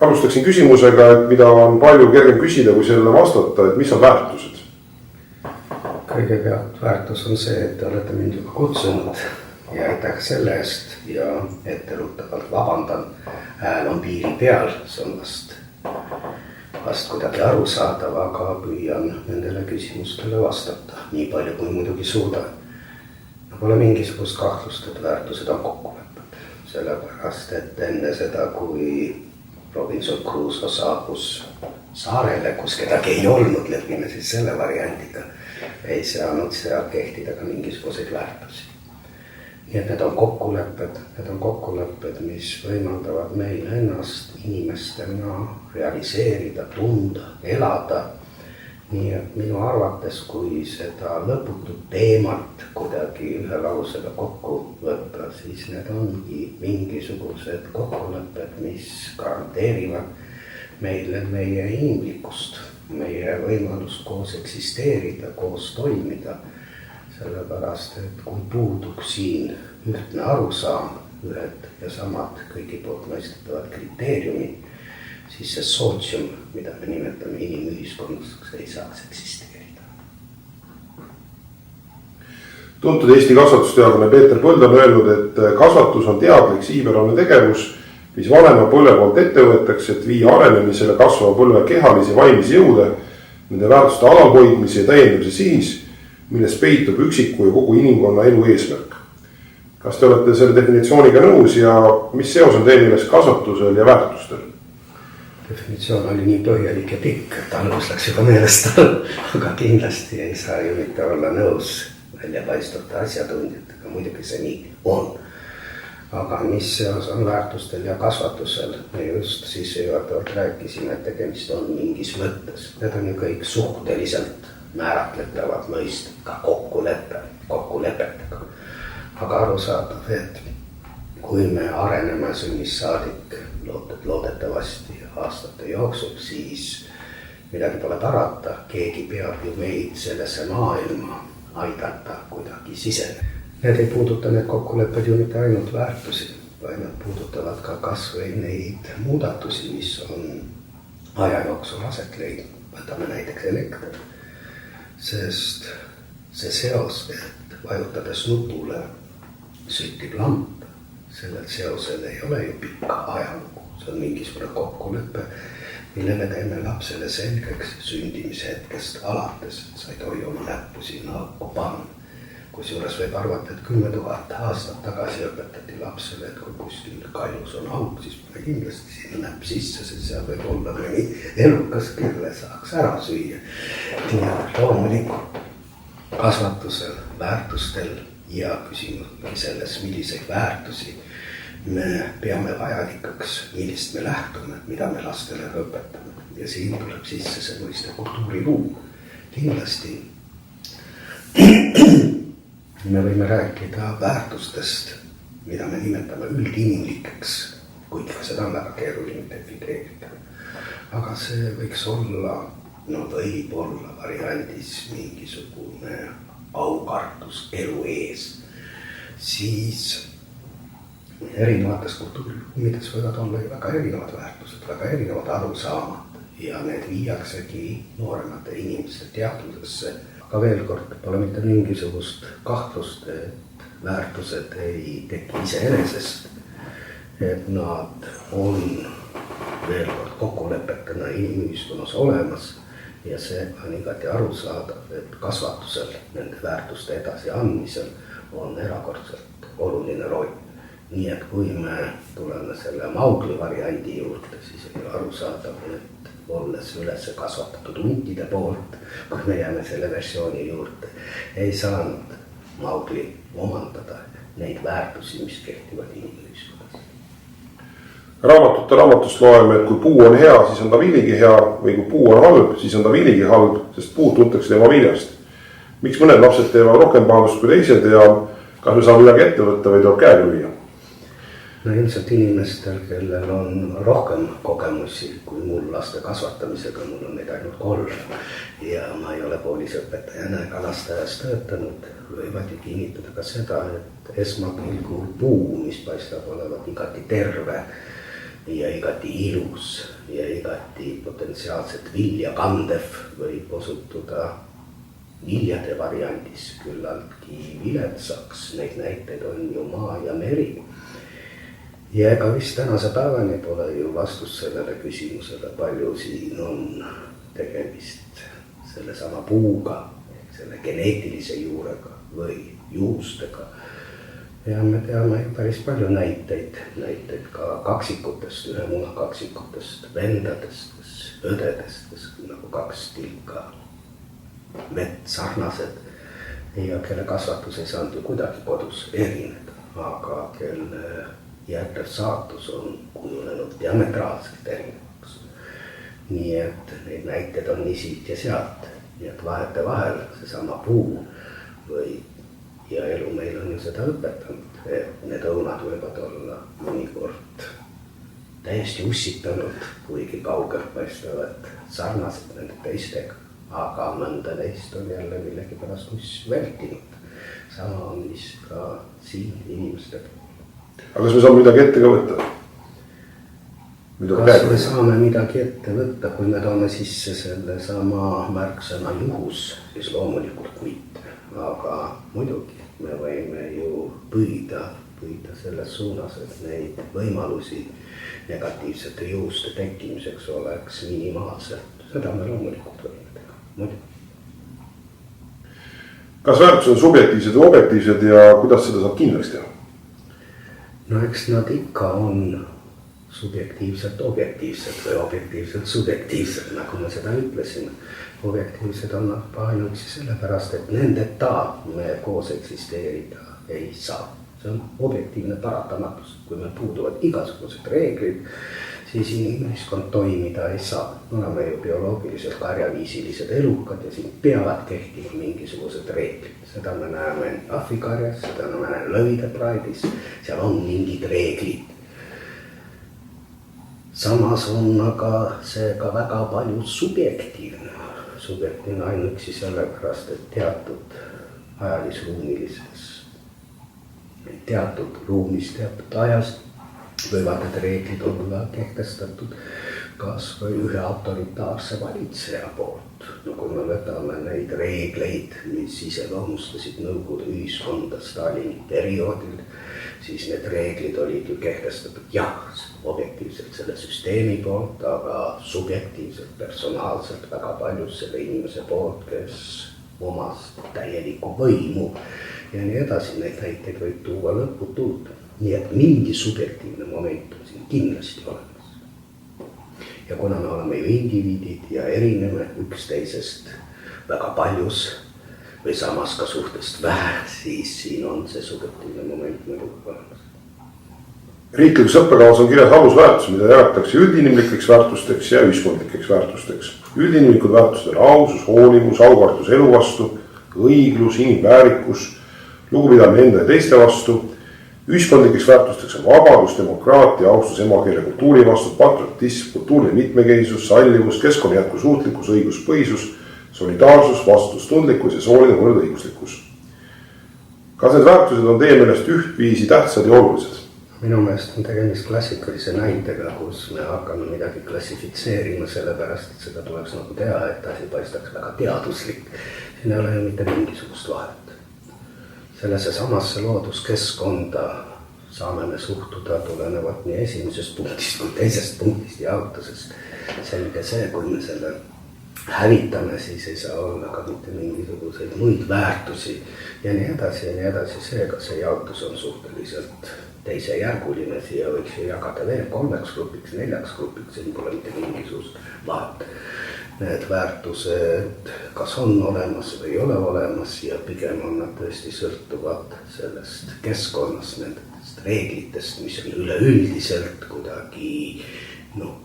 Alustaksin küsimusega, et mida on palju kergem küsida kui sellele vastata, et mis on väärtused? Kõigepealt väärtus on see, et te olete mind juba kutsunud ja aitäh selle eest ja etteruttavalt vabandan. Hääl on piiri peal, see on vast kuidagi arusaadav, aga püüan nendele küsimustele vastata nii palju kui muidugi suudan. Pole mingisugust kahtlust, et väärtused on kokkulepped, sellepärast et enne seda, kui Robinson Crusoe saabus saarele, kus kedagi ei olnud, lepime siis selle variantiga, ei saanud seal kehtida ka mingisuguseid väärtusi. Nii et need on kokkulepped, mis võimaldavad meil ennast inimestena realiseerida, tunda, elada. Nii et minu arvates, kui seda lõputut teemat kuidagi ühe lausega kokku võtta, siis need ongi mingisugused kokkulepped, mis garanteerivad meile meie inimlikkust, meie võimalust koos eksisteerida, koos toimida. Sellepärast, et kui puuduks siin ühtne arusaam, ühed ja samad kõigi poolt mõistetavad kriteeriumid, siis see sootsium, mida me nimetame inimühiskonnaks, ei saaks eksisteerida. Tuntud Eesti kasvatusteadlane Peeter Põld on öelnud, et kasvatus on teadlik siibelane tegevus, mis vanema põlve poolt ette võetakse, et viia arenemisele kasvava põlve kehalisi vaimisi jõude, nende väärtuste alalhoidmise ja täiendamise sihis, milles peitub üksiku ja kogu inimkonna elu eesmärk. Kas te olete selle definitsiooniga nõus ja mis seos on teie meelest kasvatusel ja väärtustel? Definitsioon oli nii põhjalik ja pikk, et algus läks juba meelest, aga kindlasti ei saa ju mitte olla nõus väljapaistvate asjatundjatega, muidugi see nii on. Aga mis seos on väärtustel ja kasvatusel? Me just siis juhatavalt rääkisime, et tegemist on mingis mõttes. Need on ju kõik suhteliselt määratletavad mõisted, ka kokkulepetega. Aga arusaadav, et kui me areneme sünnist saadik loodetavasti aastate jooksul, siis midagi pole parata, keegi peab ju meid sellesse maailma aidata kuidagi siseneda. Need ei puuduta need kokkulepped ju mitte ainult väärtusi, vaid nad puudutavad ka kas või neid muudatusi, mis on aja jooksul aset leidnud. Võtame näiteks elekter, sest see seos, et vajutades nupule süttib lamp, sellel seosel ei ole ju pikka ajalugu. See on mingisugune kokkulepe, mille me teeme lapsele selgeks sündimise hetkest alates. Sa ei tohi oma näppu sinna auku panna. Kusjuures võib arvata, et 10 000 aastat tagasi õpetati lapsele, et kui kuskil kailus on auk, siis pane kindlasti sinna näpp sisse, sest seal võib olla mõni elukas, kelle saaks ära süüa. Nii et loomulikult kasvatusel, väärtustel ja küsimus selles, milliseid väärtusi me peame vajalikaks, millist me lähtume, mida me lastele õpetame. Ja siin tuleb sisse see mõiste kultuuriruum. Kindlasti me võime rääkida väärtustest, mida me nimetame üldinimlikeks, kuid ka seda on väga keeruline defineerida. Aga see võiks olla, võib olla variandis mingisugune aukartus elu ees. Siis erinevates kultuuriruumides võivad olla väga erinevad väärtused, väga erinevad arusaamad ja need viiaksegi nooremate inimeste teadvusesse. Aga veel kord, pole mitte mingisugust kahtlust, et väärtused ei teki iseenesest, et nad on veel kord kokkulepetena inimühiskonnas olemas ja see on igati arusaadav, et kasvatusel, nende väärtuste edasi andmisel on erakordselt oluline roll. Nii et kui me tuleme selle Maugli variandi juurde, siis on arusaadav, et olles üles kasvatatud huntide poolt, kui me jääme selle versiooni juurde, ei saanud Maugli omandada neid väärtusi, mis kehtivad inimühiskonnas. Raamatust loeme, et kui puu on hea, siis on ta viligi hea, või kui puu on halb, siis on ta viligi halb, sest puud tuntakse tema viljast. Miks mõned lapsed teevad rohkem pahandust kui teised ja kas me saame midagi ette võtta või tuleb käega lüüa? No ilmselt inimestel, kellel on rohkem kogemusi kui mul laste kasvatamisega, mul on neid ainult 3 ja ma ei ole koolis õpetajana ega lasteaias töötanud, võivad ju kinnitada ka seda, et esmapilgul puu, mis paistab olevat igati terve, ja igati ilus ja igati potentsiaalselt vilja kandev võib osutuda viljade variandis küllaltki viletsaks. Neid näiteid on ju maa ja meri. Ja ega vist tänase päevani pole ju vastust sellele küsimusele, palju siin on tegemist selle sama puuga, selle geneetilise juurega või juustega. Ja me teame ju päris palju näiteid ka kaksikutest, ühe muna kaksikutest, vendadest, õdedest, kes nagu kaks tilka vett sarnased ja kelle kasvatus ei saanud ju kuidagi kodus erineda, aga kelle järgnev saatus on kujunenud diametraalselt erinevaks. Nii et neid näiteid on nii siit ja sealt, nii et vahete vahel seesama puu või ja elu meil on ju seda õpetanud, et need õunad võivad olla mõnikord täiesti ussitanud, kuigi kaugelt paistavad sarnased nende teistega, aga mõnda neist on jälle millegipärast uss vältinud. Sama on vist ka siin inimeste puhul. Aga kas me saame midagi ette ka võtta? Kas me saame midagi ette võtta, kui me toome sisse selle sama märksõna juhus, siis loomulikult kuite. Aga muidugi me võime ju püüda selles suunas, et neid võimalusi negatiivsete juhuste tekkimiseks oleks minimaalselt. Seda me loomulikult võime teha, muidugi. Kas väärtused on subjektiivsed või objektiivsed ja kuidas seda saab kindlaks teha? No eks nad ikka on subjektiivselt objektiivsed või objektiivselt subjektiivsed, nagu me seda ütlesime. Objektiivsed on nad ainuüksi sellepärast, et nendeta me koos eksisteerida ei saa. See on objektiivne paratamatus. Kui meil puuduvad igasugused reeglid, siis inimühiskond toimida ei saa. Me oleme ju bioloogiliselt karjaviisilised elukad ja siin peavad kehtima mingisugused reeglid. Seda me näeme ahvikarjas, seda me näeme lõvide praedis, seal on mingid reeglid. Samas on aga see ka väga palju subjektiivne. Subjektiivne ainuüksi sellepärast, et teatud ajalisruumilises, teatud ruumis, teatud ajast võivad need reeglid olla kehtestatud kas või ühe autoritaarse valitseja poolt. No kui me võtame neid reegleid, mis iseloomustasid Nõukogude ühiskonda Stalini perioodil, siis need reeglid olid ju kehtestatud objektiivselt selle süsteemi poolt, aga subjektiivselt, personaalselt väga paljus selle inimese poolt, kes omas täielikku võimu ja nii edasi. Neid näiteid võib tuua lõputult. Nii et mingi subjektiivne moment on siin kindlasti olemas. Ja kuna me oleme ju indiviidid ja erineme üksteisest väga paljus või samas ka suhtest vähe, siis siin on see subjektiivne moment nagu olemas. Riiklikus õppekavas on kirjas alusväärtus, mida jagatakse üldinimlikeks väärtusteks ja ühiskondlikeks väärtusteks. Üldinimlikud väärtused on ausus, hoolivus, aukartus elu vastu, õiglus, inimväärikus, lugupidamine enda ja teiste vastu. Ühiskondlikeks väärtusteks on vabadus, demokraatia, austus emakeele kultuuri vastu, patriotism, kultuuriline mitmekesisus, sallivus, keskkonna jätkusuutlikkus, õiguspõhisus, solidaarsus, vastutustundlikkus ja sooline võrdõiguslikkus. Kas need väärtused on teie meelest ühtviisi tähtsad ja olulised? Minu meelest on tegemist klassikalise näitega, kus me hakkame midagi klassifitseerima sellepärast, et seda tuleks nagu teha, et asi paistaks väga teaduslik. Siin ei ole ju mitte mingisugust vahet. Sellesse samasse looduskeskkonda saame me suhtuda tulenevalt nii esimesest punktist kui teisest punktist jaotusest. Selge see, kui me selle hävitame, siis ei saa olla ka mitte mingisuguseid muid väärtusi ja nii edasi ja nii edasi. Seega see jaotus on suhteliselt teisejärguline, siia võiks ju jagada veel 3 grupiks, 4 grupiks, siin pole mitte mingisugust vahet. Need väärtused kas on olemas või ei ole olemas ja pigem on nad tõesti sõltuvad sellest keskkonnast, nendest reeglitest, mis on üleüldiselt kuidagi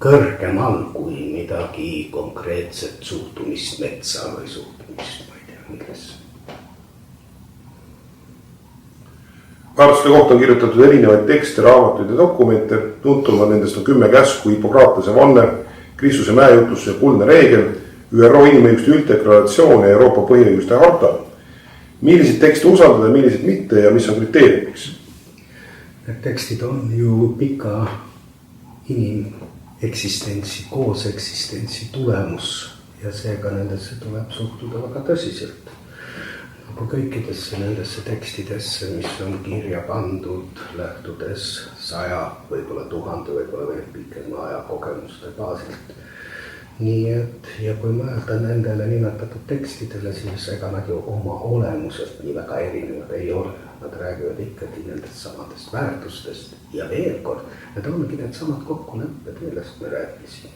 kõrgemal kui midagi konkreetset suhtumist metsa või suhtumist, ma ei tea, millesse. Väärtuste kohta on kirjutatud erinevaid tekste, raamatuid ja dokumente. Tuntuma nendest on 10 käsku, Hippokratese vanne, Kristuse mäejutlus ja kuldne reegel, ÜRO inimõiguste ülddeklaratsioon ja Euroopa põhiõiguste harta. Milliseid tekste usaldada, milliseid mitte ja mis on kriteeriumiks? Need tekstid on ju pika inimeksistentsi, kooseksistentsi tulemus ja seega nendesse tuleb suhtuda väga tõsiselt. Nagu kõikidesse nendesse tekstidesse, mis on kirja pandud lähtudes 100, võib-olla 1000, võib-olla veel pikema aja kogemuste baasilt. Nii et, ja kui mõelda nendele nimetatud tekstidele, siis ega nad ju oma olemusest nii väga erinevad ei ole. Nad räägivad ikkagi nendest samadest väärtustest ja veel kord, need ongi need samad kokkulepped, millest me rääkisime.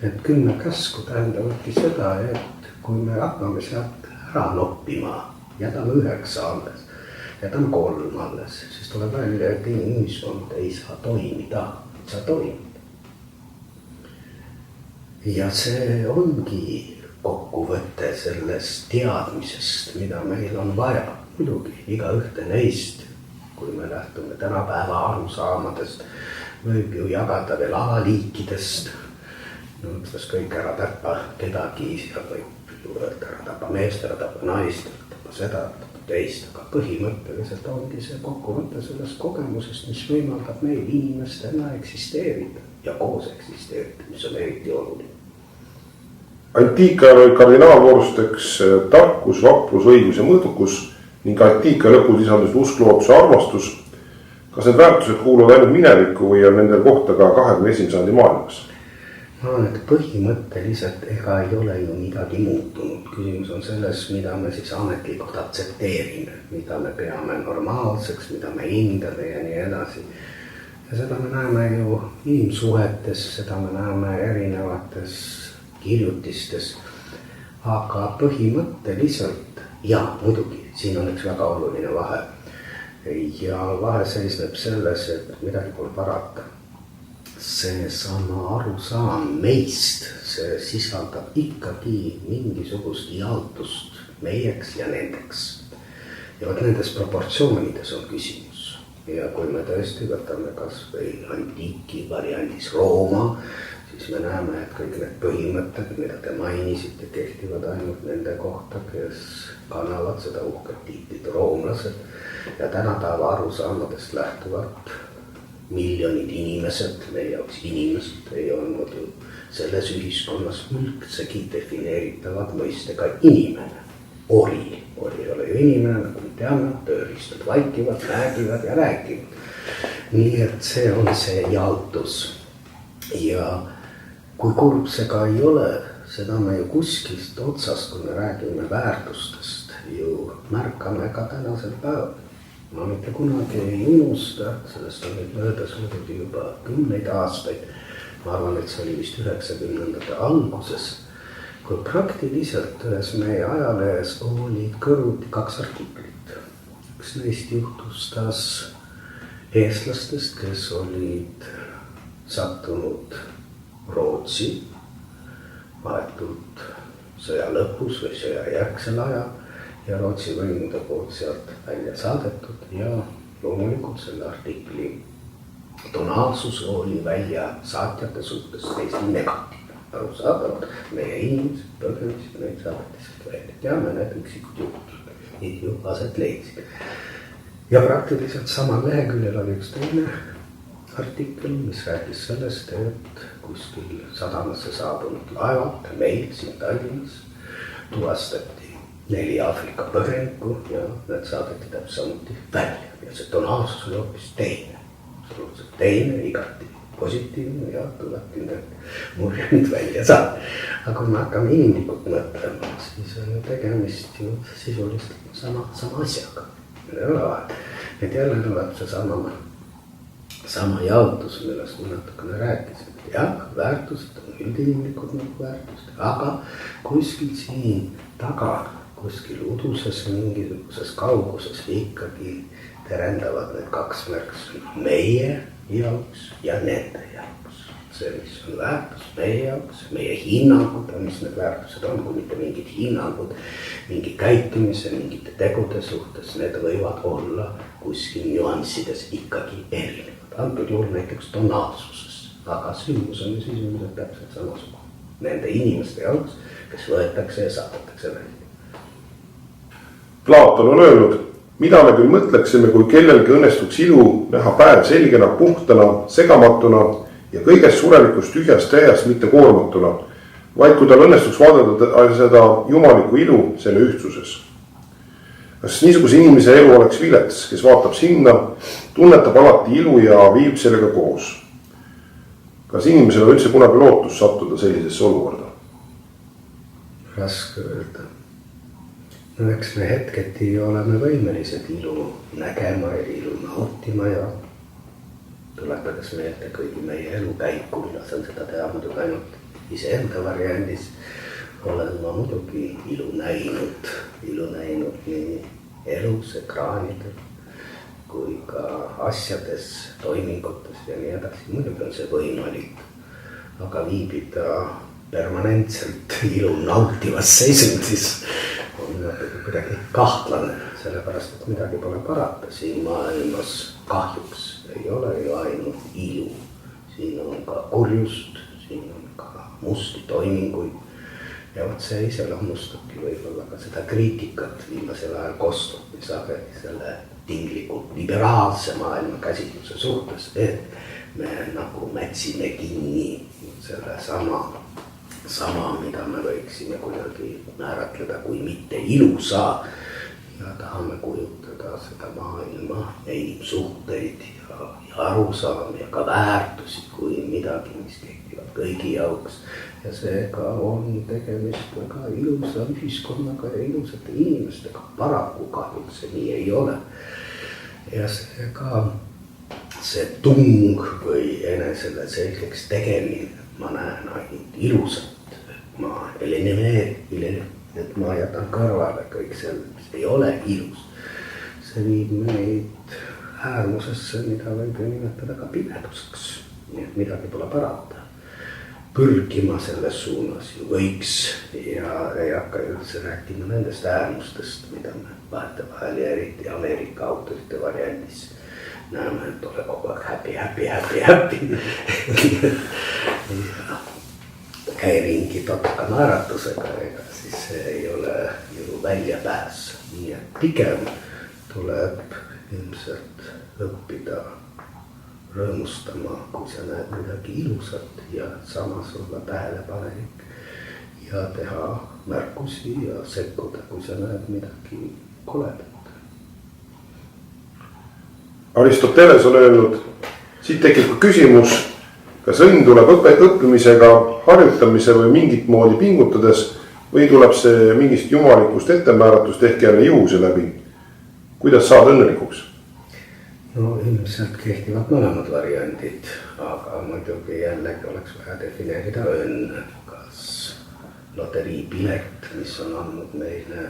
Et 10 käsku tähendavadki seda, et kui me hakkame sealt ära noppima, jätame 9 alles, jätame 3 alles, siis tuleb välja, et inimühiskond ei saa toimida, ei saa toimida. Ja see ongi kokkuvõte sellest teadmisest, mida meil on vaja. Muidugi, iga ühte neist, kui me lähtume tänapäeva arusaamadest, võib ju jagada veel alaliikidest. No, mõttes kõik ära tappa kedagi, ja võib ju öelda, ära tappa meest, ära tappa naist, ära tappa seda, tappa teist, aga põhimõtteliselt ongi see kokkuvõte sellest kogemusest, mis võimaldab meil inimestena eksisteerida ja koos eksisteerida, mis on eriti oluline. Antiika oli kardinaalvorusteks tarkus, vaprus, õigus ja mõõdukus ning antiika lõpus lisandus usk, lootus ja armastus. Kas need väärtused kuuluvad ainult minevikku või on nendel kohta ka 21. sajandi maailmas? Ma arvan, et põhimõtteliselt ega ei ole ju midagi muutunud. Küsimus on selles, mida me siis ametlikult aktsepteerime, mida me peame normaalseks, mida me hindame ja nii edasi. Ja seda me näeme ju inimsuhetes, seda me näeme erinevates kirjutistes, aga põhimõtteliselt, ja muidugi, siin on üks väga oluline vahe. Ja vahe seisneb selles, et midagi pole parata. See sama arusaam meist, see sisaldab ikkagi mingisugust jaotust meieks ja nendeks. Ja võt nendes proportsioonides on küsimus. Ja kui me tõesti võtame kas või antiiki variandis Rooma, siis me näeme, et kõik need põhimõtted, mida te mainisite, kehtivad ainult nende kohta, kes kannavad seda uhket tiitlit roomlased. Ja tänapäeva arusaamadest lähtuvalt miljonid inimesed, meie jaoks inimesed ei olnud ju selles ühiskonnas üldsegi defineeritavad mõistega inimene. Ori ei ole ju inimene, nagu me teame, tööriistad vaikivad, räägivad ja räägivad. Nii et see on see jaotus. Ja kui kurb see ka ei ole, seda me ju kuskist otsast, kui me räägime väärtustest, ju märkame ka tänasel päeval. Ma mitte kunagi ei unusta, sellest on nüüd möödas muidugi juba 10 aastaid. Ma arvan, et see oli vist 90ndate alguses, kui praktiliselt ühes meie ajalehes olid kõrvuti 2 artiklit. Üks neist juhtustas eestlastest, kes olid sattunud Rootsi vahetult sõja lõpus või sõja järgsel ajal ja Rootsi võimude poolt sealt välja saadetud ja loomulikult selle artikli tonaalsus oli välja saatjate suhtes täiesti negatiivne. Arusaadavalt meie inimesed põgenesid, neid saadetiselt välja. Teame need üksikud juhtud, neid ju aset leidsid. Ja praktiliselt samal leheküljel oli üks teine artikkel, mis rääkis sellest, et kuskil sadamasse saabunud laevalt meil siin Tallinnas tuvastati 4 Aafrika põgenikku ja need saadeti täpselt samuti välja. Ja see tonaalsus oli hoopis teine. Absoluutselt teine, igati positiivne ja tulebki need murjad välja saada. Aga kui me hakkame inimlikult mõtlema, siis on ju tegemist ju sisuliselt sama asjaga. Ei ole vahet. Et jälle tuleb see sama jaotus, millest me natukene rääkisime. Jah, väärtused on üldinimlikud nagu väärtused, aga kuskil siin taga, kuskil uduses mingisuguses kauguses ikkagi terendavad need 2 märksõna meie jaoks ja nende jaoks. See, mis on väärtus meie jaoks, meie hinnangud, mis need väärtused on, kui mitte mingid hinnangud, mingi käitumise, mingite tegude suhtes, need võivad olla kuskil nüanssides ikkagi erinevad. Antud juhul näiteks tonaalsuses, aga sündmus on ju sisuliselt täpselt samasugune. Nende inimeste jaoks, kes võetakse ja saadetakse välja. Platon on öelnud, mida me küll mõtleksime, kui kellelgi õnnestuks ilu näha päev selgena, puhtana, segamatuna ja kõigest surelikust tühjast täiest mitte koormatuna, vaid kui tal õnnestuks vaadata seda jumaliku ilu selle ühtsuses. Kas niisuguse inimese elu oleks vilets, kes vaatab sinna, tunnetab alati ilu ja viib sellega koos? Kas inimesel on üldse kunagi lootus sattuda sellisesse olukorda? Raske öelda. No eks me hetketi oleme võimelised ilu nägema ja ilu nautima ja tuletades meelde kõigi meie elu käiku, mina saan seda teha muidugi ainult iseenda variandis, olen ma muidugi ilu näinud nii elus, ekraanidel kui ka asjades, toimingutes ja nii edasi. Muidugi on see võimalik, aga viibida permanentselt ilu nautivas seisundis on kuidagi kahtlane, sellepärast et midagi pole parata. Siin maailmas kahjuks ei ole ju ainult ilu, siin on ka kurjust, siin on ka musti toiminguid ja võt see iseloomustabki võib-olla ka seda kriitikat viimasel ajal kostub sageli selle tinglikult liberaalse maailma käsitluse suhtes, et me nagu mätsime kinni selle sama, mida me võiksime kuidagi määratleda kui mitte ilusa ja tahame kujutada seda maailma, neid suhteid ja arusaami ja ka väärtusi kui midagi, mis kehtivad kõigi jaoks. Ja seega on tegemist väga ilusa ühiskonnaga ja ilusate inimestega. Paraku kahjuks see nii ei ole. Ja seega see tung või enesele selgeks tegemine, ma näen ainult ilusat. Ma et ma jätan kõrvale kõik selle, mis ei ole ilus. See viib meid äärmusesse, mida võib ju nimetada ka pimeduseks. Nii et midagi pole parata. Pürgima selles suunas ju võiks ja ei hakka üldse rääkima nendest äärmustest, mida me vahetevahel ja eriti Ameerika autorite variandis näeme, et ole kogu aeg happy. Ja käi ringi totka naeratusega, ega siis see ei ole ju väljapääs. Nii et pigem tuleb ilmselt õppida rõõmustama, kui sa näed midagi ilusat ja samas olla tähelepanelik ja teha märkusi ja sekkuda, kui sa näed midagi koledat. Aristoteles on öelnud, siit tekib ka küsimus, kas õnn tuleb õppimisega, harjutamise või mingit moodi pingutades või tuleb see mingist jumalikust ettemääratust ehk jälle juhuse läbi. Kuidas saad õnnelikuks? No ilmselt kehtivad mõlemad variandid, aga muidugi jällegi oleks vaja defineerida õnn. Kas loteriipilet, mis on andnud meile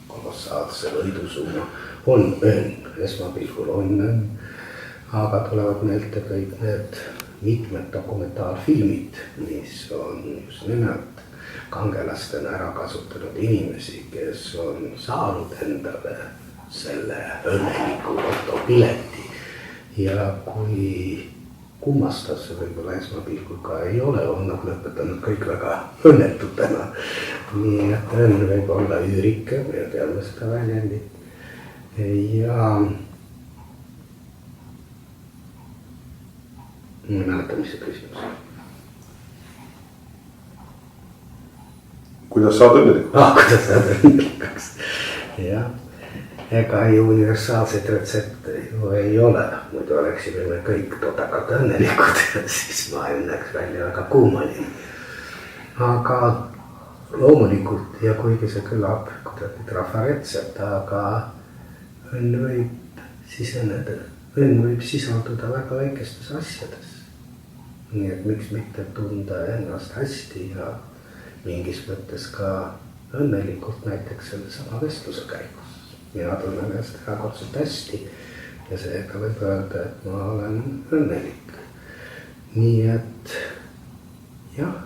kolossaalse võidusumma, on õnn, esmapilgul on õnn, aga tulevad meelde kõik need mitmed dokumentaalfilmid, mis on just nimelt kangelastena ära kasutanud inimesi, kes on saanud endale selle õnneliku lotopileti ja kui kummastav see võib-olla esmapilgul ka ei ole, on nad lõpetanud kõik väga õnnetutena. Nii et õnn võib olla üürike, me teame seda väljendit ja ma ei mäleta, mis see küsimus. Kuidas saad õnnelikuks? Kuidas saad õnnelikuks, jah. Ega ju universaalseid retsepte ju ei ole, muidu oleksime me kõik totakalt õnnelikud ja siis maailm näeks välja väga kuumaline. Aga loomulikult ja kuigi see kõlab kuidagi trafaretselt, aga õnn võib siseneda, õnn võib sisalduda väga väikestes asjades. Nii et miks mitte tunda ennast hästi ja mingis mõttes ka õnnelikult näiteks selle sama vestluse käigus. Mina tunnen ennast erakordselt hästi ja seega võib öelda, et ma olen õnnelik. Nii et jah,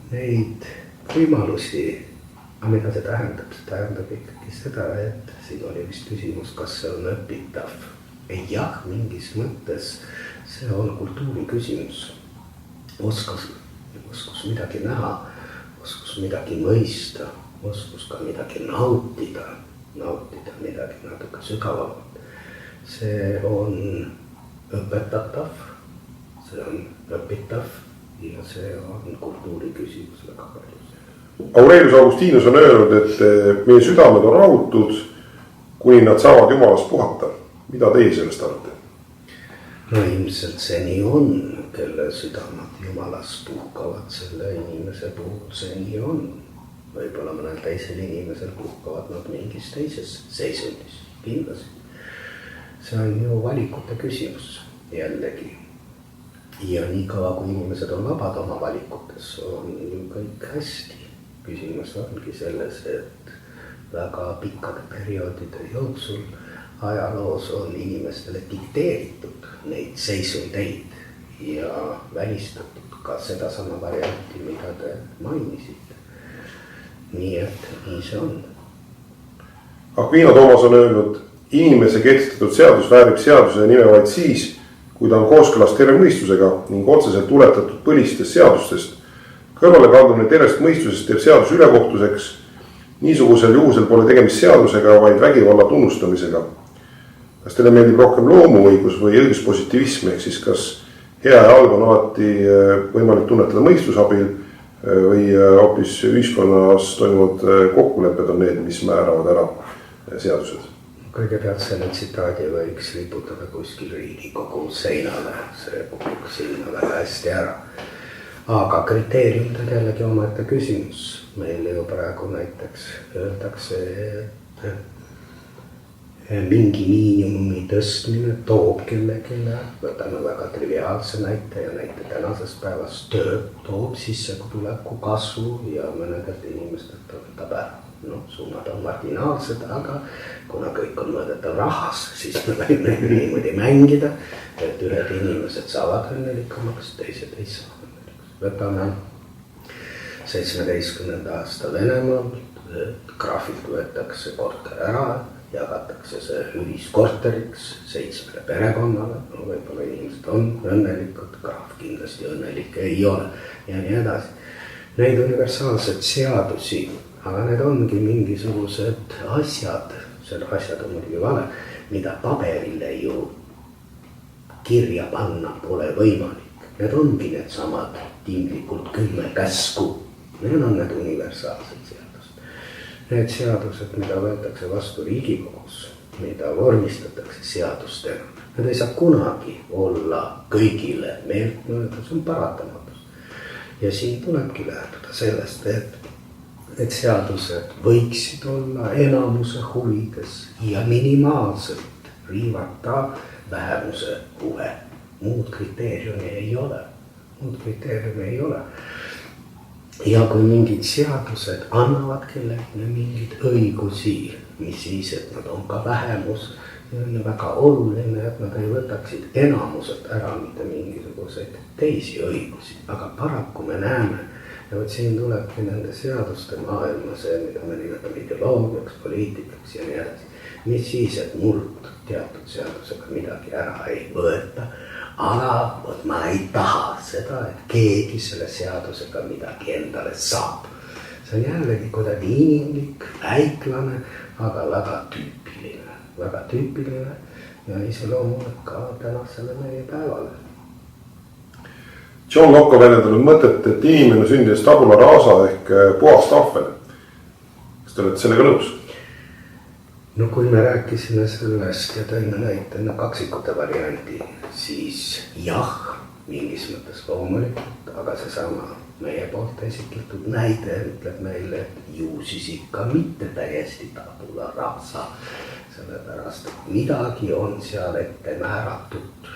neid võimalusi, aga mida see tähendab? See tähendab ikkagi seda, et siin oli vist küsimus, kas see on õpitav. Jah, mingis mõttes see on kultuuri küsimus. Oskus midagi näha, oskus midagi mõista, oskus ka midagi nautida midagi natuke sügavamalt. See on õpetatav, see on õpitav ja see on kultuuri küsimus väga palju. Aurelius Augustinus on öelnud, et meie südamed on rahutud, kuni nad saavad Jumalast puhata. Mida teie sellest arvate? No ilmselt see nii on, kelle südamed Jumalast puhkavad, selle inimese puhul see nii on. Võib-olla mõnel teisel inimesel puhkavad nad mingis teises seisundis, kindlasti. See on ju valikute küsimus jällegi. Ja nii kaua, kui inimesed on vabad oma valikutes, on ju kõik hästi. Küsimus ongi selles, et väga pikkade perioodide jooksul ajaloos on inimestele dikteeritud neid seisundeid ja välistatud ka sedasama varianti, mida te mainisite. Nii et nii see on. Aquino Toomas on öelnud, inimese kehtestatud seadus väärib seaduse nime vaid siis, kui ta on kooskõlas terve mõistusega ning otseselt tuletatud põlistest seadustest. Kõrvale kaldumine tervest mõistusest teeb seadus ülekohtuseks. Niisugusel juhusel pole tegemist seadusega, vaid vägivalla tunnustamisega. Kas teile meeldib rohkem loomuõigus või õiguspositivism, ehk siis kas hea ja halb on alati võimalik tunnetada mõistusabil või hoopis ühiskonnas toimuvad kokkulepped on need, mis määravad ära seadused? Kõigepealt selle tsitaadi võiks liputada kuskil Riigikogu seinale, see puhub silma väga hästi ära. Aga kriteeriumid on jällegi omaette küsimus. Meil ju praegu näiteks öeldakse, et mingi miinimumi tõstmine toob kellelegi, võtame väga triviaalse näite ja näite tänasest päevast, töö toob sissetuleku kasvu ja mõnedelt inimestelt võtab ära. No, summad on marginaalsed, aga kuna kõik on mõõdetav rahas, siis me võime niimoodi mängida, et ühed inimesed saavad õnnelikumaks, teised ei saa õnnelikumaks. Võtame 17. aasta Venemaal, graafilt võetakse korter ära, jagatakse see ühiskorteriks 7 perekonnale, no võib-olla inimesed on õnnelikud, graaf kindlasti õnnelik ei ole ja nii edasi. Neid universaalsed seadusi, aga need ongi mingisugused asjad, selle asjad on muidugi vale, mida paberile ju kirja panna pole võimalik. Need ongi need samad tinglikult 10 käsku. Need on need universaalsed seadused. Need seadused, mida võetakse vastu Riigikogus, mida vormistatakse seadustena, need ei saa kunagi olla kõigile meeltmööda, see on paratamatus. Ja siin tulebki lähtuda sellest, et seadused võiksid olla enamuse huvides ja minimaalselt riivata vähemuse huve. Muud kriteeriumi ei ole. Ja kui mingid seadused annavad kellelegi mingid õigusi, mis siis, et nad on ka vähemus, on väga oluline, et nad ei võtaksid enamuselt ära mitte mingisuguseid teisi õigusi. Aga paraku me näeme, ja võt siin tulebki nende seaduste maailma see, mida me nimetame ideoloogiaks, poliitikaks ja nii edasi. Mis siis, et mult teatud seadusega midagi ära ei võeta, aga ma ei taha seda, et keegi selle seadusega midagi endale saab. See on jällegi kuidagi inimlik, väiklane, aga väga tüüpiline ja iseloomulik ka tänasele meie päevale. John Locke on väljendanud mõtet, et inimene sündis tabula rasa ehk puhas tahvel. Kas te olete sellega nõus? No kui me rääkisime sellest ja tõime näitena kaksikute varianti, siis jah, mingis mõttes loomulikult, aga seesama meie poolt esitletud näide ütleb meile, et ju siis ikka mitte täiesti tabula rasa, sellepärast, et midagi on seal ette määratud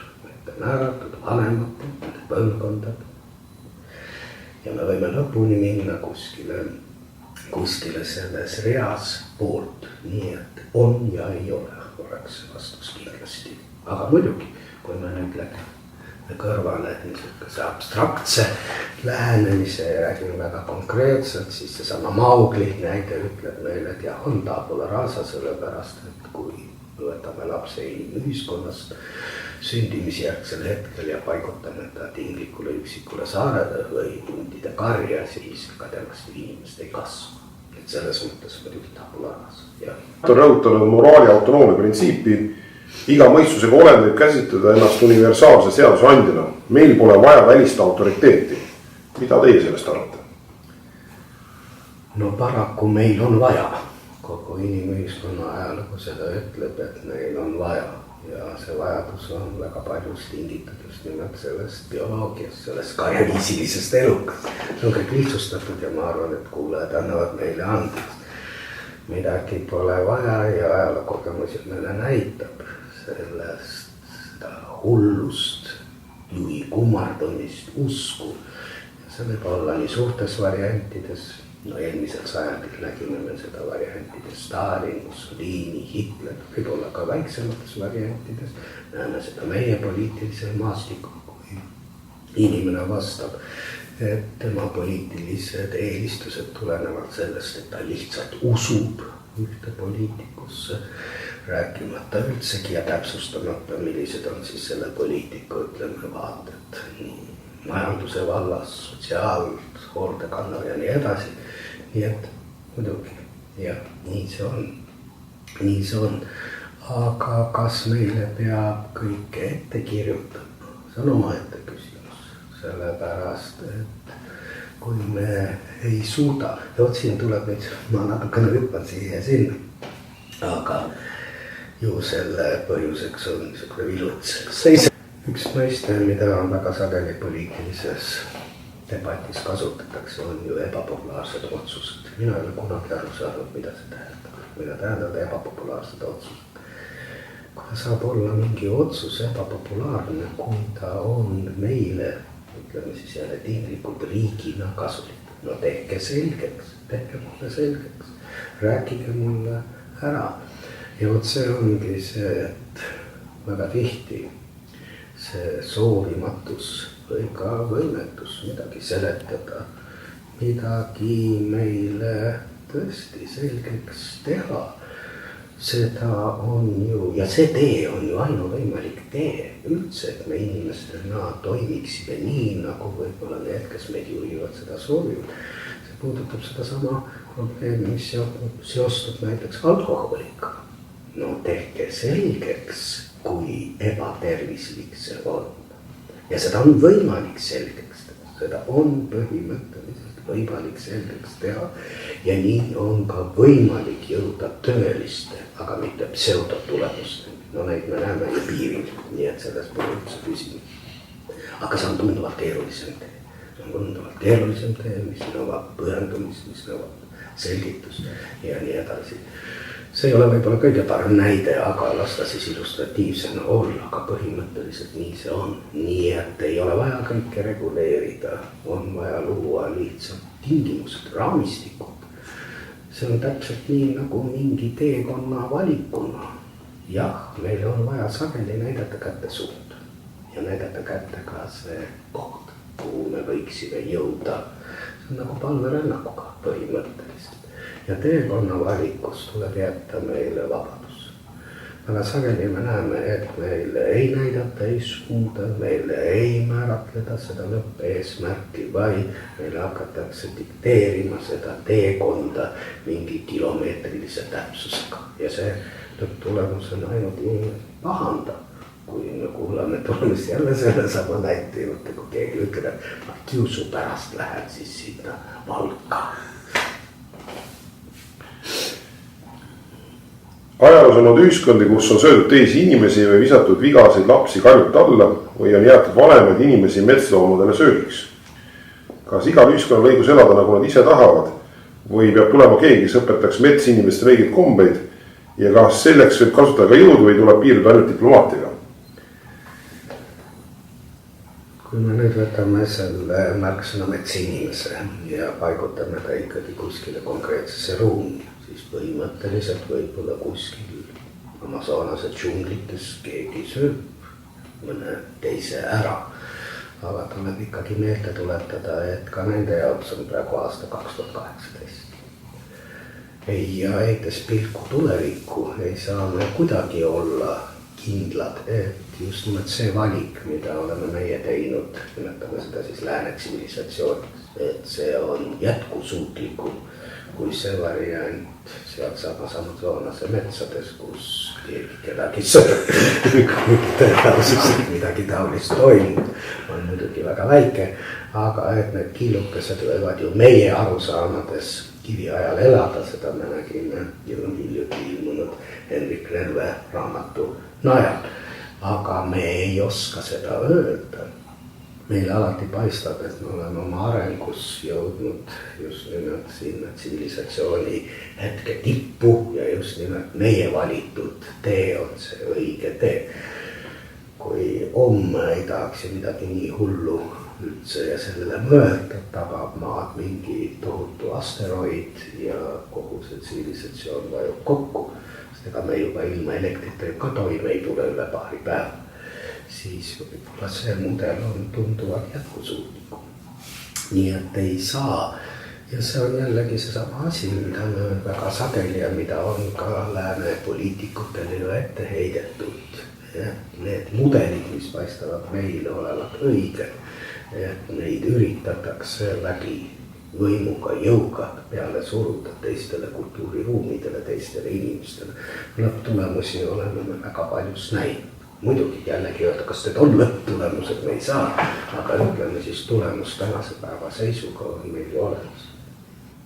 vanemate, põlvkondad. Ja me võime lõpuni minna kuskile selles reas poolt, nii et on ja ei ole, oleks vastus kindlasti. Aga muidugi, kui me nüüd lähme kõrvale niisuguse abstraktse lähenemise ja räägime väga konkreetselt, siis seesama Maugli näide ütleb meile, et jah, on tabula rasa, sellepärast, et kui võtame lapse ühiskonnast sündimisjärgsel hetkel ja paigutame ta tinglikule üksikule saarele või hundide karja, siis ka temast inimest ei kasva. Et selles mõttes muidugi tabula rasa. Ta rõhutanud moraali autonoomia printsiipi iga mõistusega olend võib käsitleda ennast universaalse seadusandjana. Meil pole vaja välist autoriteeti. Mida teie sellest arvate? No paraku meil on vaja. Kogu inimühiskonna ajalugu seda ütleb, et meil on vaja. Ja see vajadus on väga paljus tingitud just nimelt sellest bioloogiast, sellest karjaviisilisest elukast. See on kõik lihtsustatud ja ma arvan, et kuulajad annavad meile andeks. Midagi pole vaja ja ajalookogemus meile näitab sellest seda hullust, juhi kummardumist, usku. Ja see võib olla nii suurtes variantides. No eelmisel sajandil nägime me seda variantides Stalin, Mussolini, Hitler, võib olla ka väiksemates variantides. Näeme seda meie poliitilisel maastikul, kui inimene vastab, et tema poliitilised eelistused tulenevad sellest, et ta lihtsalt usub ühte poliitikusse, rääkimata üldsegi ja täpsustamata, millised on siis selle poliitiku, ütleme, vaated majanduse vallas, hooldekanal ja nii edasi. Nii et muidugi, ja nii see on. Aga kas meile peab kõike ette kirjutama? See on omaette küsimus. Sellepärast, et kui me ei suuda, ja siin tuleb nüüd, ma natukene hüppan siia ja sinna, aga ju selle põhjuseks on niisugune viluts. Üks mõiste, mida on väga sageli poliitilises debatis kasutatakse, on ju ebapopulaarsed otsused. Mina ei ole kunagi aru saanud, mida see tähendab. Mida tähendab ebapopulaarsed otsused. Kui saab olla mingi otsus ebapopulaarne, kui ta on meile, ütleme siis jälle tinglikult riigina kasulik. No tehke mulle selgeks, rääkige mulle ära. Ja vot see ongi see, et väga tihti see soovimatus või ka võimetus midagi seletada, midagi meile tõesti selgeks teha. Seda on ju, ja see tee on ju ainuvõimalik tee üldse, et me inimestena toimiksime nii, nagu võib-olla need, kes meid juhivad, seda soovivad. See puudutab seda sama probleemi, mis seostub näiteks alkoholiga. No tehke selgeks, kui ebatervislik see on. Ja seda on võimalik selgeks teha, seda on põhimõtteliselt võimalik selgeks teha ja nii on ka võimalik jõuda tõeliste, aga mitte pseudotulemusteni. No neid me näeme ju piiril, nii et selles pole üldse küsimus. Aga see on tunduvalt keerulisem tee. See on tunduvalt keerulisem tee, mis nõuab põhjendumist, mis nõuab selgitus ja nii edasi. See ei ole võib-olla kõige parem näide, aga las ta siis illustratiivsena olla, aga põhimõtteliselt nii see on. Nii et ei ole vaja kõike reguleerida, on vaja luua lihtsalt tingimused, raamistikud. See on täpselt nii nagu mingi teekonna valikuna. Jah, meil on vaja sageli näidata kätte suund ja näidata kätte ka see koht, kuhu me võiksime jõuda. See on nagu palverännakuga põhimõtteliselt. Ja teekonna valikus tuleb jätta meile vabadus. Aga sageli me näeme, et meile ei näidata ei suunda, meile ei määratleda seda lõppeesmärki, vaid meile hakatakse dikteerima seda teekonda mingi kilomeetrilise täpsusega. Ja see lõpptulemusena ainult pahandab, kui me kuulame tulemist jälle selle sama näite juurde, kui keegi ütleb, et ma kiusu pärast lähen siis sinna Valka. Ajaloos on olnud ühiskondi, kus on söödud teisi inimesi või visatud vigaseid lapsi kaljult alla või on jäetud vanemaid inimesi metsloomadele söögiks. Kas igal ühiskonnal õigus elada, nagu nad ise tahavad või peab tulema keegi, kes õpetaks metsinimestele õigeid kombeid ja kas selleks võib kasutada ka jõudu või tuleb piirduda ainult diplomaatiga? Kui me nüüd võtame selle märksõna metsinimese ja paigutame ta ikkagi kuskile konkreetsesse ruumi, siis põhimõtteliselt võib-olla kuskil Amazonase džunglites keegi sööb mõne teise ära. Aga tuleb ikkagi meelde tuletada, et ka nende jaoks on praegu aasta 2018. Ja eites pilku tulevikku ei saa me kuidagi olla kindlad, et just nimelt see valik, mida oleme meie teinud, nimetame seda siis lääne tsivilisatsiooniks, et see on jätkusuutlikum kui see variant sealt Amazonase metsades, kus keegi kedagi sööb. Tõenäosus, et midagi taolist toimub, on muidugi väga väike, aga et need killukesed võivad ju meie arusaamades kiviajal elada, seda me nägime ju hiljuti ilmunud Henrik Nerve raamatu najal. Aga me ei oska seda öelda. Meile alati paistab, et me oleme oma arengus jõudnud just nimelt sinna tsivilisatsiooni hetke tippu ja just nimelt meie valitud tee on see õige tee. Kui homme ei tahaks midagi nii hullu üldse ja sellele mõelda, tabab maad mingi tohutu asteroid ja kogu see tsivilisatsioon vajub kokku. Sest ega me juba ilma elektrita ka toime ei tule üle paari päeva. Siis võib-olla see mudel on tunduvalt jätkusuutlikum. Nii et ei saa. Ja see on jällegi seesama asi, mida me väga sageli ja mida on ka lääne poliitikutele ju ette heidetud. Need mudelid, mis paistavad meile olevat õiged, et neid üritatakse läbi võimuga jõukad peale suruda teistele kultuuriruumidele, teistele inimestele. Lõpptulemusi oleme me väga paljus näinud. Muidugi jällegi öelda, kas need on lõpptulemused, me ei saa, aga ütleme siis tulemus tänase päeva seisuga on meil ju olemas.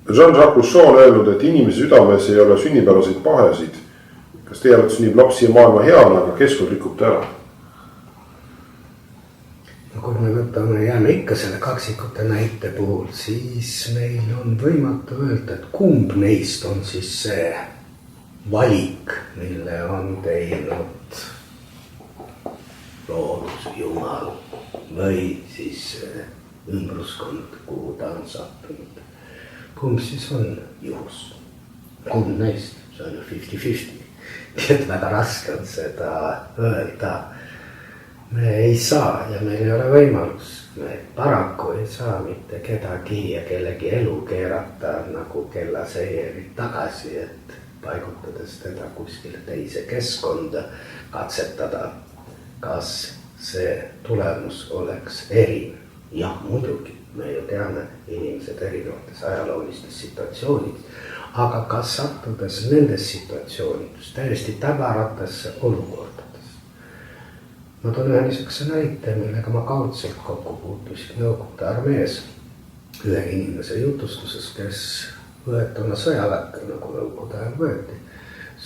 Jean-Jacques Rousseau on öelnud, et inimese südames ei ole sünnipäraseid pahesid. Kas teie arvates sünnib lapsi ja maailma heana, aga keskkond rikub ta ära? Kui me võtame, jääme ikka selle kaksikute näite puhul, siis meil on võimatu öelda, et kumb neist on siis see valik, mille on teinud loodus, jumal või siis ümbruskond, kuhu ta on sattunud. Kumb siis on juhus? Kumb neist? See on ju 50-50. Nii et väga raske on seda öelda. Me ei saa ja meil ei ole võimalus. Me paraku ei saa mitte kedagi ja kellegi elu keerata nagu kellaseierit tagasi, et paigutades teda kuskile teise keskkonda, katsetada, kas see tulemus oleks erinev. Jah, muidugi, me ju teame inimesed erinevates ajaloolistes situatsioonides, aga kas sattudes nendes situatsioonides täiesti täbaratesse olukordades. Ma toon ühe niisuguse näite, millega ma kaudselt kokku puutusin Nõukogude armees ühe inimese jutustuses, kes võetuna sõjaväkke, nagu Nõukogude ajal võeti,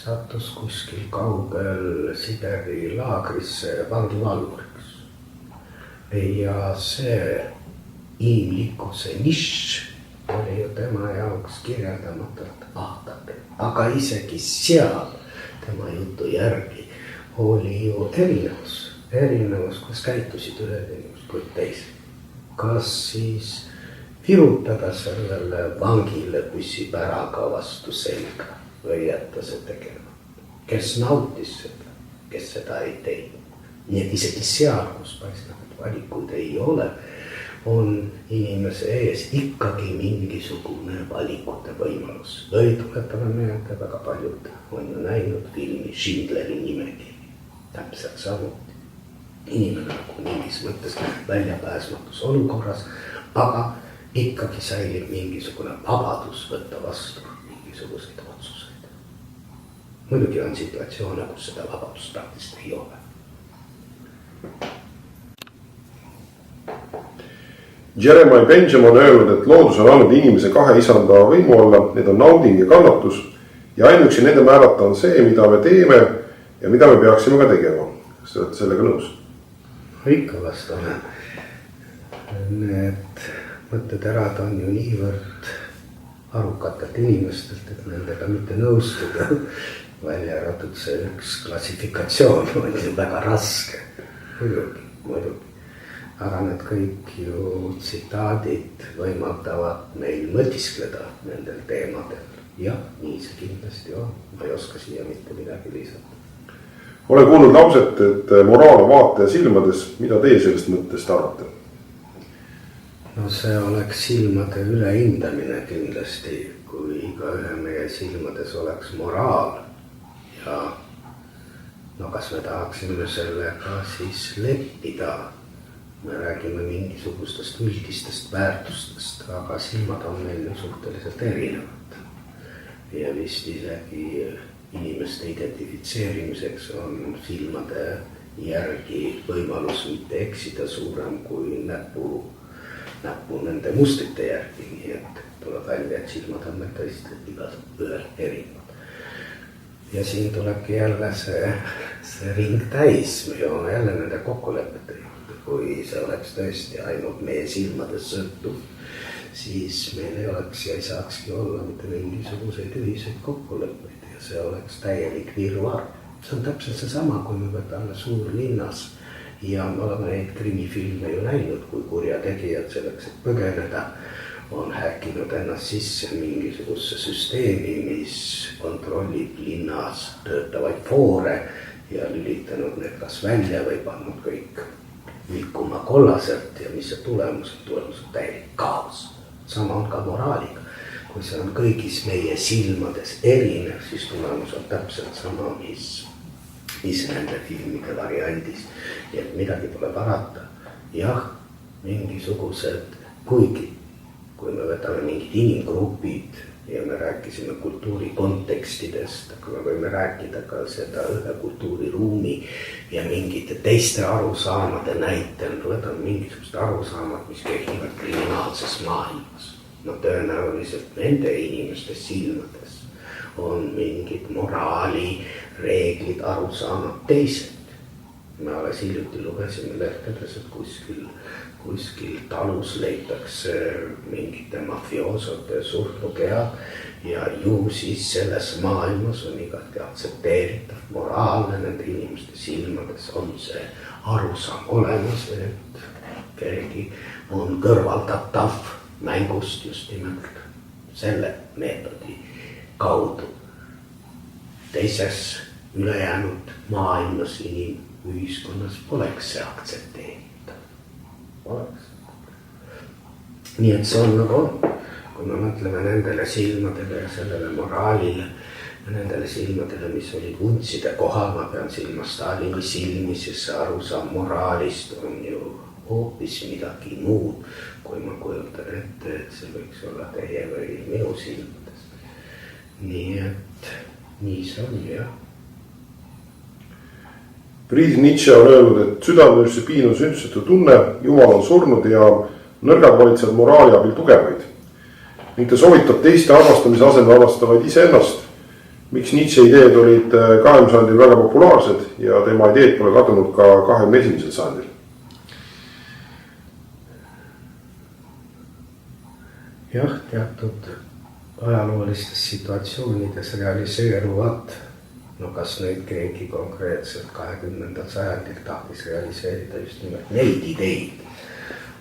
sattus kuskil kaugel Siberi laagrisse vangivalvuriks. Ja see inimlikkuse nišš oli ju tema jaoks kirjeldamatult ahtak. Aga isegi seal tema jutu järgi oli ju erinevus, kus käitusid ühed inimesed kui teised. Kas siis virutada sellele vangile bussipäraga vastu selga või jätta see tegema? Kes nautis seda, kes seda ei teinud. Nii et isegi seal, kus paistab, et valikuid ei ole, on inimese ees ikkagi mingisugune valikute võimalus. Või tuletame meelde, väga paljud on ju näinud filmi Schindleri nimekiri. Täpselt samuti. Inimene nagu mingis mõttes väljapääsmatus olukorras, aga ikkagi säilib mingisugune vabadus võtta vastu mingisuguseid otsuseid. Muidugi on situatsioone, kus seda vabadust praktiliselt ei ole. Jeremiah Benjamin on öelnud, et loodus on andnud inimese kahe isanda võimu olla, need on nauding ja kannatus ja ainuüksi nende määrata on see, mida me teeme ja mida me peaksime ka tegema. Kas te olete sellega nõus? Ikka vastane. Need mõtteterad on ju niivõrd arukatelt inimestelt, et nendega mitte nõustuda. Välja arvatud see üks klassifikatsioon on ju väga raske. Muidugi. Aga need kõik ju tsitaadid võimaldavad meil mõtiskleda nendel teemadel. Jah, nii see kindlasti on. Ma ei oska siia mitte midagi lisada. Olen kuulnud lauset, et moraal on vaataja silmades. Mida teie sellest mõttest arvate? No see oleks silmade ülehindamine kindlasti, kui iga ühe meie silmades oleks moraal. Ja no kas me tahaksime sellega siis leppida? Me räägime mingisugustest üldistest väärtustest, aga silmad on meil suhteliselt erinevad. Ja vist isegi inimeste identifitseerimiseks on silmade järgi võimalus mitte eksida suurem kui näpu nende mustrite järgi, nii et tuleb välja, et silmad on meil tõesti igal ühel erinevad. Ja siin tulebki jälle see ring täis, me joome jälle nende kokkulepete juurde, kui see oleks tõesti ainult meie silmades sõltuv, siis meil ei oleks ja ei saakski olla mitte mingisuguseid ühiseid kokkuleppeid ja see oleks täielik virvar. See on täpselt seesama, kui me võtame suurlinnas ja me oleme neid krimifilme ju näinud, kui kurjategijad selleks, et põgeneda, on häkkinud ennast sisse mingisugusesse süsteemi, mis kontrollib linnas töötavaid foore ja lülitanud need kas välja või pannud kõik liikuma kollaselt ja mis see tulemus on täielik kaos. Sama on ka moraaliga. Kui see on kõigis meie silmades erinev, siis tulemus on täpselt sama, mis nende filmide variandis. Ja midagi pole parata. Jah, mingisugused, kuigi kui me võtame mingid inimgrupid ja me rääkisime kultuuri kontekstidest, aga me võime rääkida ka seda ühe kultuuriruumi ja mingite teiste arusaamade näitel, võtame mingisugused arusaamad, mis kehtivad kriminaalses maailmas. No tõenäoliselt nende inimeste silmades on mingid moraali, reeglid, arusaamad teised. Me alles hiljuti lugesime lehtedes, et kuskil talus leitakse mingite mafioosode surnukead ja ju siis selles maailmas on igati aktsepteeritav, moraalne, nende inimeste silmades on see arusaam olemas, et keegi on kõrvaldatav mängust just nimelt selle meetodi kaudu. Teises ülejäänud maailmas ühiskonnas poleks see aktsepteeritav. Nii et see on nagu on, kui me mõtleme nendele silmadele ja sellele moraalile ja nendele silmadele, mis olid vuntside kohal, ma pean silmas Stalini silmi, siis see arusaam moraalist on ju hoopis midagi muud, kui ma kujutan ette, et see võiks olla teie või minu silmades. Nii et nii see on, jah. Friedrich Nietzsche on öelnud, et südameüldse piin on sündsõtu tunne, Jumal on surnud ja nõrgad valitsevad moraali abil tugevaid. Ning ta soovitab teiste armastamise asemel armastavaid iseennast. Miks Nietzsche ideed olid 20. sajandil väga populaarsed ja tema ideed pole kadunud ka 21. sajandil? Jah, teatud ajaloolistes situatsioonides realiseeruvad. No kas nüüd keegi konkreetselt 20. sajandil tahtis realiseerida just nimelt neid ideid,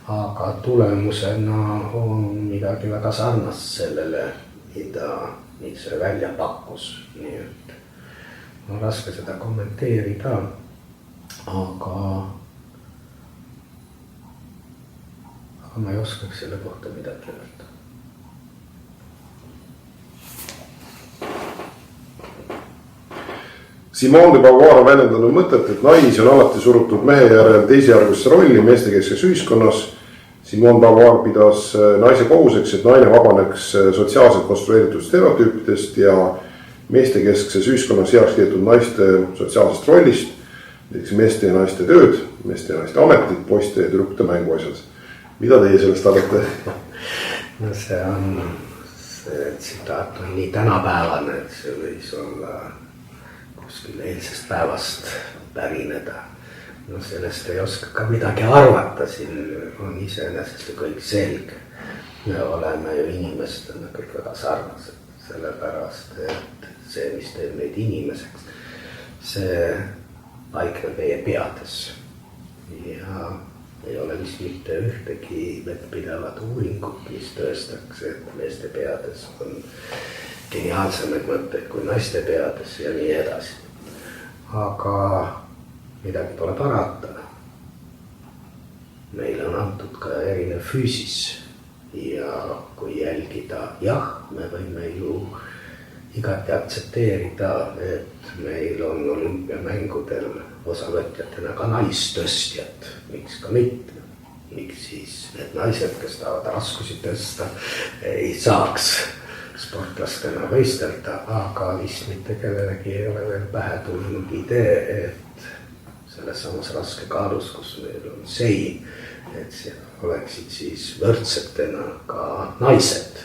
aga tulemusena on midagi väga sarnast sellele, mida Nietzsche välja pakkus. Nii et on raske seda kommenteerida, aga ma ei oskaks selle kohta midagi öelda. Simone de Beauvoir on väljendanud mõtet, et naisi on alati surutud mehe järel teisejärgulisse rolli meestekeskses ühiskonnas. Simone Beauvoir pidas naise kohuseks, et naine vabaneks sotsiaalselt konstrueeritud stereotüüpidest ja meestekeskses ühiskonnas heaks kiidetud naiste sotsiaalsest rollist, näiteks meeste ja naiste tööd, meeste ja naiste ametid, poiste ja tüdrukute mänguasjad. Mida teie sellest arvate? No see tsitaat on nii tänapäevane, et see võis olla kuskil eilsest päevast pärineda. No sellest ei oska ka midagi arvata, siin on iseenesest kõik selge. Me oleme ju inimestena kõik väga sarnased, sellepärast, et see, mis teeb meid inimeseks, see paikneb meie peades. Ja ei ole vist mitte ühtegi vettpidevat uuringut, mis tõestaks, et meeste peades on geniaalsemaid mõtteid kui naiste peades ja nii edasi. Aga midagi pole parata. Meile on antud ka erinev füüsis ja kui jälgida, jah, me võime ju igati aktsepteerida, et meil on olümpiamängudel osavõtjatena ka naistõstjad, miks ka mitte. Miks siis need naised, kes tahavad raskusi tõsta, ei saaks sportlastena võistelda, aga vist mitte kellelegi ei ole veel pähe tulnud idee, et selles samas raskekaalus, kus meil on sein, et seal oleksid siis võrdsetena ka naised.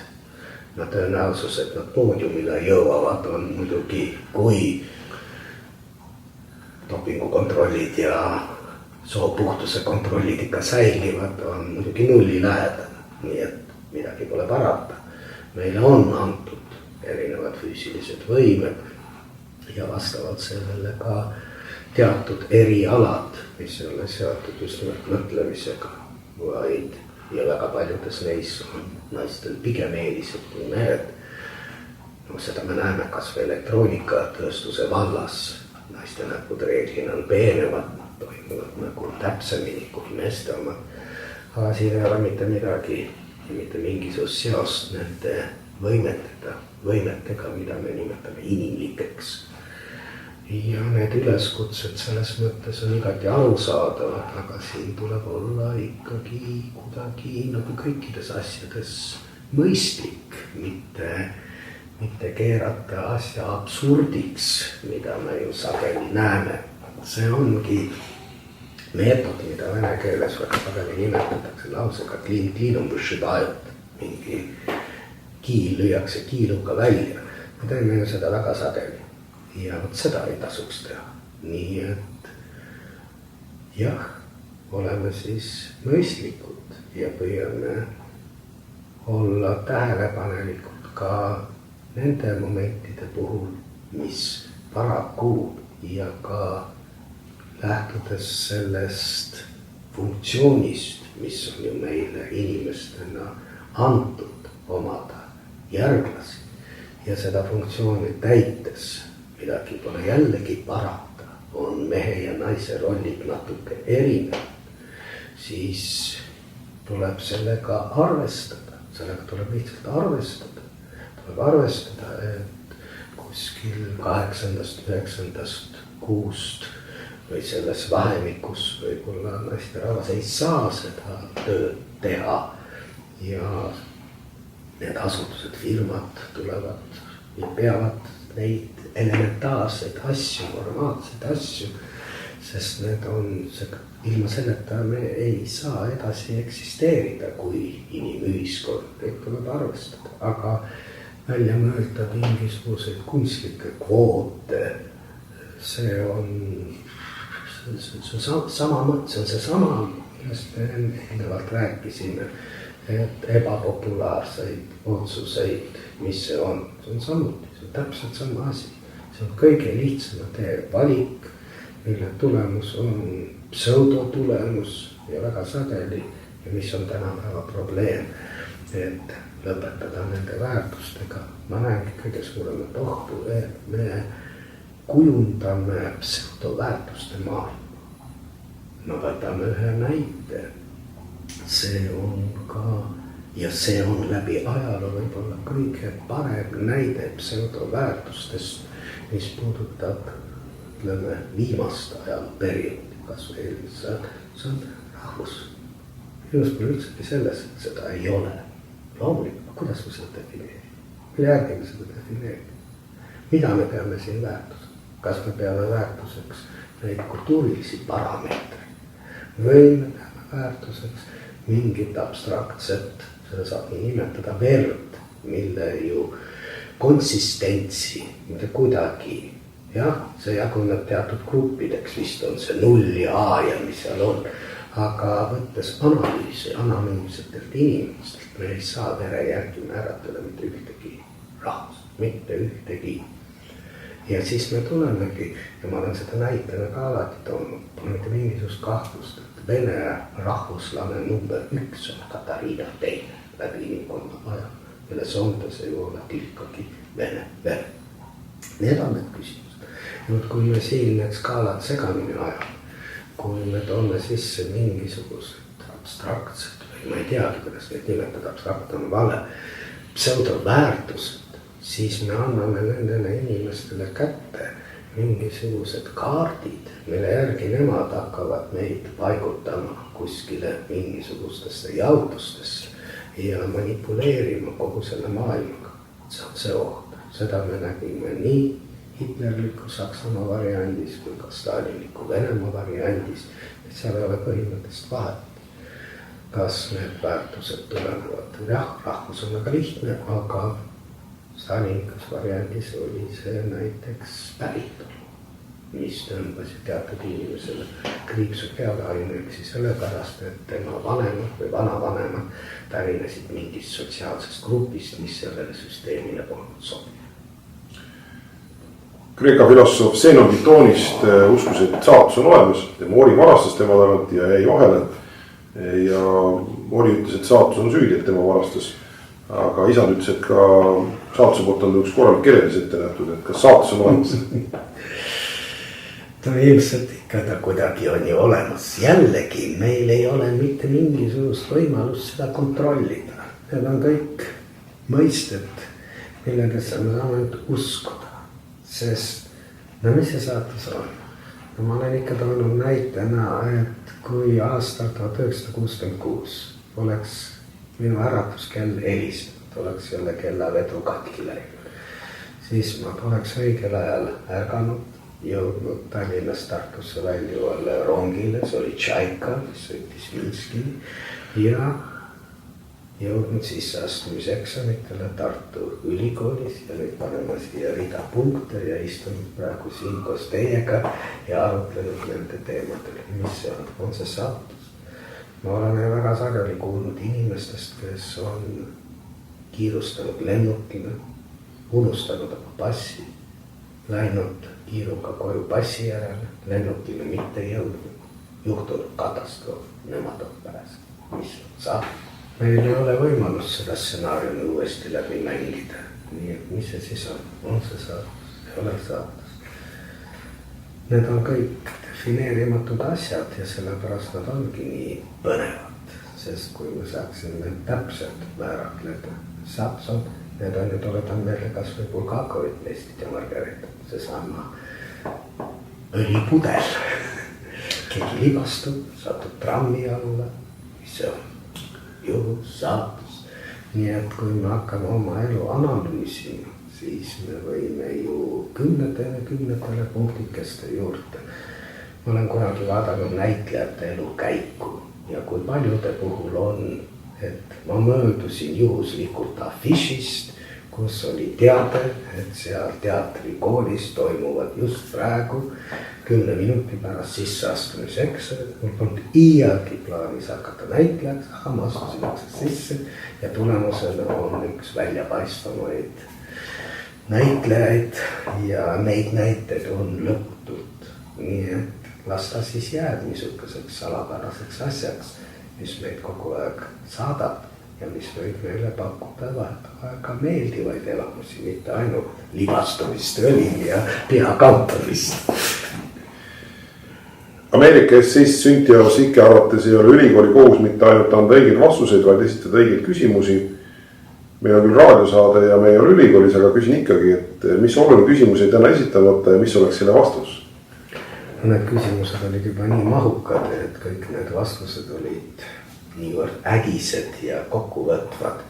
No tõenäosus, et nad poodiumile jõuavad, on muidugi, kui dopingukontrollid ja soopuhtuse kontrollid ikka säilivad, on muidugi nulli lähedal, nii et midagi pole parata. Meile on antud erinevad füüsilised võimed ja vastavalt sellele ka teatud erialad, mis ei ole seotud just nimelt mõtlemisega, vaid ja väga paljudes neis on naistel pigem eelised kui mehed. No, seda me näeme kas või elektroonikatööstuse vallas. Naiste näpud reeglina on peenevad, nad toimuvad nagu täpsemini kui meeste omad. Aga siin ei ole mitte midagi, mitte mingisugust seost nende võimetega, mida me nimetame inimlikeks. Ja need üleskutsed selles mõttes on igati arusaadavad, aga siin tuleb olla ikkagi kuidagi nagu kõikides asjades mõistlik, mitte keerata asja absurdiks, mida me ju sageli näeme. See ongi meetod, mida vene keeles väga sageli nimetatakse lausega kliinum vышибают, mingi kiil lüüakse kiiluga välja. Me teeme ju seda väga sageli. Ja võt seda ei tasuks teha. Nii et jah, oleme siis mõistlikud ja püüame olla tähelepanelikud ka nende momentide puhul, mis paraku ja ka lähtudes sellest funktsioonist, mis on ju meile inimestena antud omada järglasi ja seda funktsiooni täites midagi pole jällegi parata, on mehe ja naise rollid natuke erinevad, siis tuleb sellega arvestada, lihtsalt arvestada. Tuleb arvestada, et kuskil 8.–9. kuust või selles vahemikus võib-olla naisterahvas ei saa seda tööd teha ja need asutused, firmad tulevad ja peavad neid elementaarseid asju, normaalseid asju, sest need on, ilma selleta me ei saa edasi eksisteerida kui inimühiskond, neid tuleb arvestada, aga välja mõelda mingisuguseid kunstlikke kvoote, see on seesama, millest me eelnevalt rääkisime, et ebapopulaarseid otsuseid, mis see on samuti. See on täpselt sama asi. See on kõige lihtsama tee valik, mille tulemus on pseudotulemus ja väga sageli, ja mis on tänapäeva probleem, et lõpetada nende väärtustega. Ma näengi kõige suuremat ohtu, et me kujundame pseudoväärtuste maailma. Me võtame ühe näite. See on ka, ja see on läbi ajaloo võib-olla kõige parem näide pseudoväärtustest, mis puudutab, ütleme, viimast ajalperioodi, kas või eelmised, see on rahvus. Minust pole üldsegi selles, et seda ei ole. Loomulikult, kuidas me seda defineerime? Mille järgi me seda defineerime? Mida me peame siin väärtuseks? Kas me peame väärtuseks neid kultuurilisi parameetreid? Või me peame väärtuseks mingit abstraktset, seda saab nii nimetada verd, mille ju konsistentsi, mitte kuidagi, jah, see jaguneb teatud gruppideks, vist on see 0 ja A ja mis seal on, aga võttes analüüsi anonüümsetelt inimestelt, me ei saa vere järgi määratleda mitte ühtegi rahvust, mitte ühtegi. Ja siis me tulemegi, ja ma olen seda näitena ka alati toonud, pole mitte mingisugust kahtlust, et Vene rahvuslane number 1 on Katariina teine läbi inimkonna aja, mille soontes ei ole tilkagi vene vere. Need on need küsimused. Ja kui me siin need skaalad segamini ajame, kui me toome sisse mingisugused abstraktsed või ma ei teagi, kuidas neid nimetada, abstrakt on vale, pseudoväärtused, siis me anname nendele inimestele kätte mingisugused kaardid, mille järgi nemad hakkavad meid paigutama kuskile mingisugustesse jaotustesse ja manipuleerima kogu selle maailmaga. see on see oht, seda me nägime nii hitlerliku Saksamaa variandis kui ka stalinliku Venemaa variandis, et seal ei ole põhimõtteliselt vahet, kas need väärtused tulenevad. Jah, rahvus on väga lihtne, aga stalinlikus variandis oli see näiteks päritolu, mis tõmbas teatud inimesele kriipsu peale ainuüksi sellepärast, et tema vanemad või vanavanemad pärinesid mingist sotsiaalsest grupist, mis sellele süsteemile polnud sobiv. Kreeka filosoof Zenon Bitoonist uskus, et saatus on olemas ja Mori varastas tema tagant ja jäi vahele. Ja Mori ütles, et saatus on süüdi, et tema varastas. Aga isad ütles, et ka saatuse poolt on üks korralik kerelis ette nähtud, et kas saatus on olemas. Ta ilmselt ikka ta kuidagi on ju olemas. Jällegi, meil ei ole mitte mingisugust võimalust seda kontrollida. Need on kõik mõisted, milledesse me saame uskuda. Sest, no mis see saatus on? No, ma olen ikka toonud näitena, et kui aastal 1966 oleks minu äratuskell helistanud, oleks jälle kellavedu katki läinud, siis ma poleks õigel ajal ärganud, jõudnud Tallinnast Tartusse väljuvale rongile, see oli Tšaika, mis sõitis Minskini ja jõudnud sisseastumiseksamitele Tartu ülikoolis ja nüüd panema siia rida punkte ja istunud praegu siin koos teiega ja arutlenud nende teemadel, mis see on see saatus. Ma olen väga sageli kuulnud inimestest, kes on kiirustanud lennukile, unustanud oma passi, läinud kiiruga koju passi järele, lennukile mitte jõudnud, juhtunud katastroof, nemad on pääsenud, mis saab. Meil ei ole võimalus seda stsenaariumi uuesti läbi mängida, nii et mis see siis on see saatus, ei ole saatus. Need on kõik defineerimatud asjad ja sellepärast nad ongi nii põnevad, sest kui me saaksime täpselt määratleda, saatus on, need on ju tuletan meelde kas või Bulgakovit, Mestit ja Margaretat, seesama õlipudel, keegi libastub, satub trammi alla, mis see on? Juhus, saatus. Nii et kui me hakkame oma elu analüüsima, siis me võime ju kümnetele punktikeste juurde. Ma olen kunagi vaadanud näitlejate elu käiku ja kui paljude puhul on, et ma möödusin juhuslikult afišist, kus oli teade, et seal teatrikoolis toimuvad just praegu 10 minuti pärast sisseastumiseksamid. Mul polnud iialgi plaanis hakata näitlejaks, aga ma astusin uksest sisse ja tulemusena on üks väljapaistvamaid näitlejaid ja neid näiteid on lõputult. Nii et las ta siis jääb niisuguseks salapäraseks asjaks, mis meid kogu aeg saadab ja mis võib meile pakkuda väga meeldivaid elamusi, mitte ainult libastumist, õli ja peakantamist. Ameerika siis Cynthia Ossike arvates ei ole ülikooli kohus mitte ainult anda õigeid vastuseid, vaid esitada õigeid küsimusi. Meil on küll raadiosaade ja me ei ole ülikoolis, aga küsin ikkagi, et mis oluline küsimus ei täna esitamata ja mis oleks selle vastus? Need küsimused olid juba nii mahukad, et kõik need vastused olid niivõrd ägised ja kokkuvõtvad,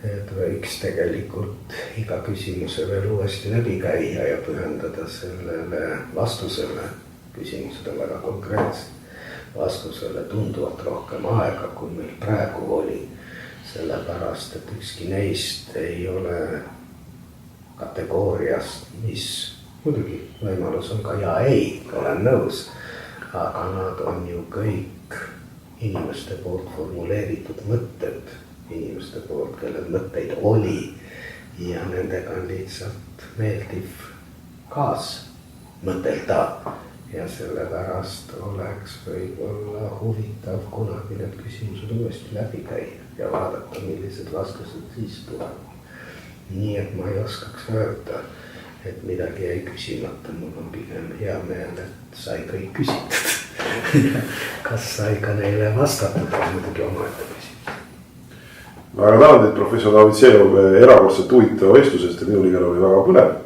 et võiks tegelikult iga küsimuse veel uuesti läbi käia ja pühendada sellele vastusele. Küsimused on väga konkreetsed, vastusele tunduvalt rohkem aega, kui meil praegu oli, sellepärast, et ükski neist ei ole kategooriast, mis muidugi võimalus on ka ja ei, olen nõus, aga nad on ju kõik inimeste poolt formuleeritud mõtted, inimeste poolt, kellel mõtteid oli ja nendega on lihtsalt meeldiv kaas mõtelda. Ja sellepärast oleks võib-olla huvitav kunagi need küsimused uuesti läbi käia ja vaadata, millised vastused siis tulevad. Nii et ma ei oskaks öelda, et midagi jäi küsimata, mul on pigem hea meel, et sai kõik küsitud. Kas sai ka neile vastatud, on muidugi omaette küsimus. Väga tänan teid, professor David Seelov, erakordselt huvitava vestlusest ja minul igal oli väga põnev.